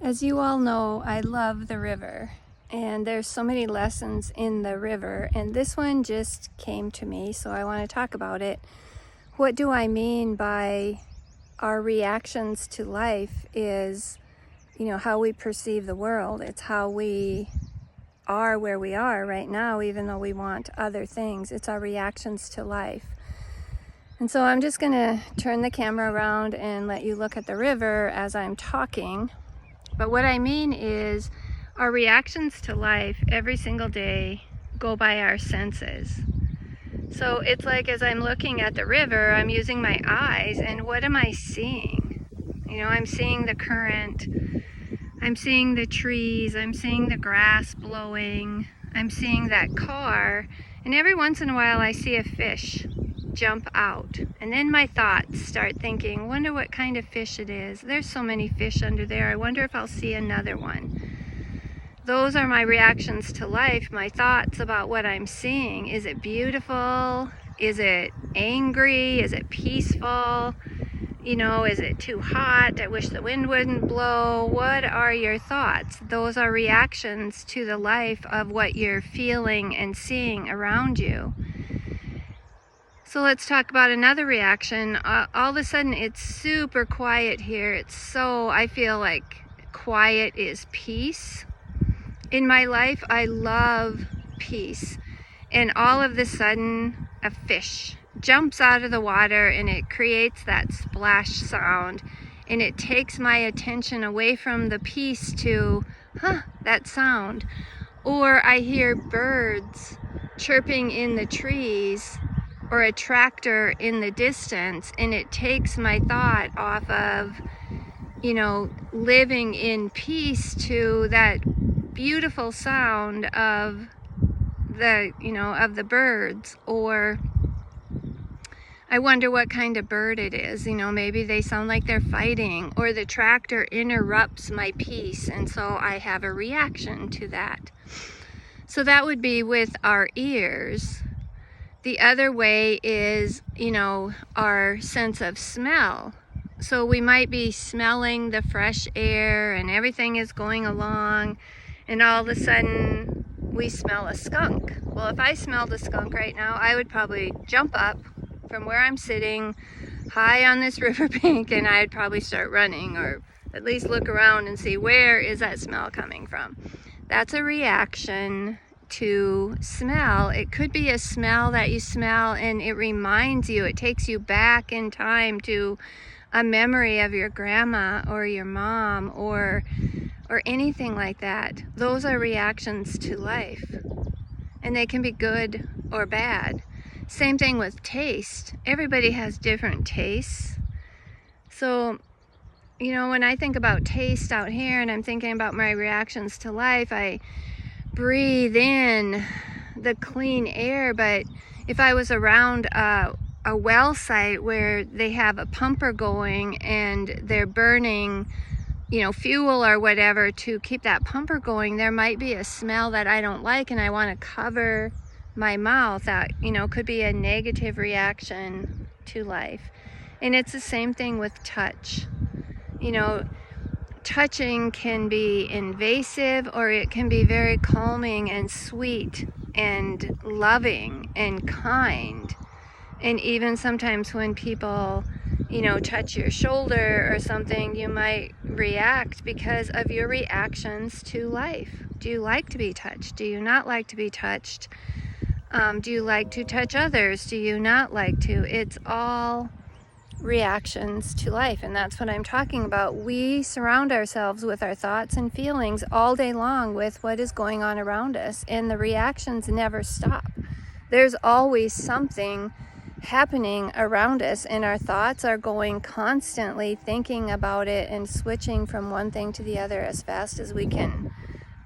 As you all know, I love the river, and there's so many lessons in the river, and this one just came to me, so I want to talk about it. What do I mean by our reactions to life is, how we perceive the world. It's how we are where we are right now, even though we want other things. It's our reactions to life. And so I'm just going to turn the camera around and let you look at the river as I'm talking. But what I mean is our reactions to life every single day go by our senses. So it's like as I'm looking at the river, I'm using my eyes, and what am I seeing? I'm seeing the current, I'm seeing the trees, I'm seeing the grass blowing, I'm seeing that car, and every once in a while I see a fish jump out, and then my thoughts start thinking, wonder what kind of fish it is. There's so many fish under there. I wonder if I'll see another one. Those are my reactions to life, my thoughts about what I'm seeing. Is it beautiful? Is it angry? Is it peaceful? Is it too hot? I wish the wind wouldn't blow. What are your thoughts? Those are reactions to the life of what you're feeling and seeing around you. So let's talk about another reaction. All of a sudden it's super quiet here. I feel like quiet is peace. In my life, I love peace. And all of a sudden, a fish jumps out of the water and it creates that splash sound. And it takes my attention away from the peace to, that sound. Or I hear birds chirping in the trees, or a tractor in the distance, and it takes my thought off of, living in peace to that beautiful sound of the birds. Or I wonder what kind of bird it is. Maybe they sound like they're fighting, or the tractor interrupts my peace, and so I have a reaction to that. So that would be with our ears. The other way is, our sense of smell. So we might be smelling the fresh air and everything is going along, and all of a sudden we smell a skunk. Well, if I smelled a skunk right now, I would probably jump up from where I'm sitting high on this riverbank, and I'd probably start running, or at least look around and see, where is that smell coming from? That's a reaction to smell. It could be a smell that you smell and it reminds you, it takes you back in time to a memory of your grandma or your mom or anything like that. Those are reactions to life, and they can be good or bad. Same thing with taste. Everybody has different tastes. So when I think about taste out here and I'm thinking about my reactions to life, I breathe in the clean air. But if I was around a well site where they have a pumper going and they're burning fuel or whatever to keep that pumper going, there might be a smell that I don't like, and I want to cover my mouth. That could be a negative reaction to life. And it's the same thing with touch. Touching can be invasive, or it can be very calming and sweet and loving and kind. And even sometimes when people, touch your shoulder or something, you might react because of your reactions to life. Do you like to be touched? Do you not like to be touched? Do you like to touch others? Do you not like to? It's all reactions to life, and that's what I'm talking about. We surround ourselves with our thoughts and feelings all day long with what is going on around us, and the reactions never stop. There's always something happening around us, and our thoughts are going constantly thinking about it and switching from one thing to the other as fast as we can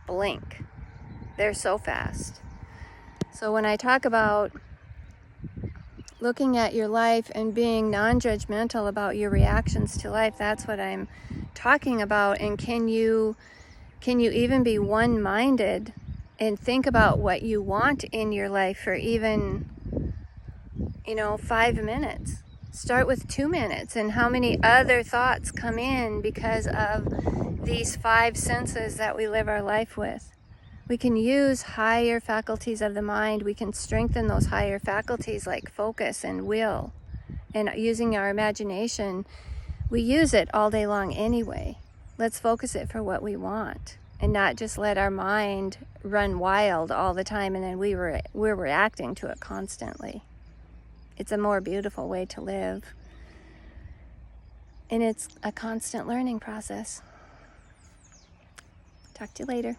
blink. They're so fast. So when I talk about looking at your life and being non-judgmental about your reactions to life, that's what I'm talking about. And can you even be one-minded and think about what you want in your life for even 5 minutes? Start with 2 minutes, and how many other thoughts come in because of these 5 senses that we live our life with. We can use higher faculties of the mind. We can strengthen those higher faculties like focus and will. And using our imagination, we use it all day long anyway. Let's focus it for what we want and not just let our mind run wild all the time and then we're reacting to it constantly. It's a more beautiful way to live. And it's a constant learning process. Talk to you later.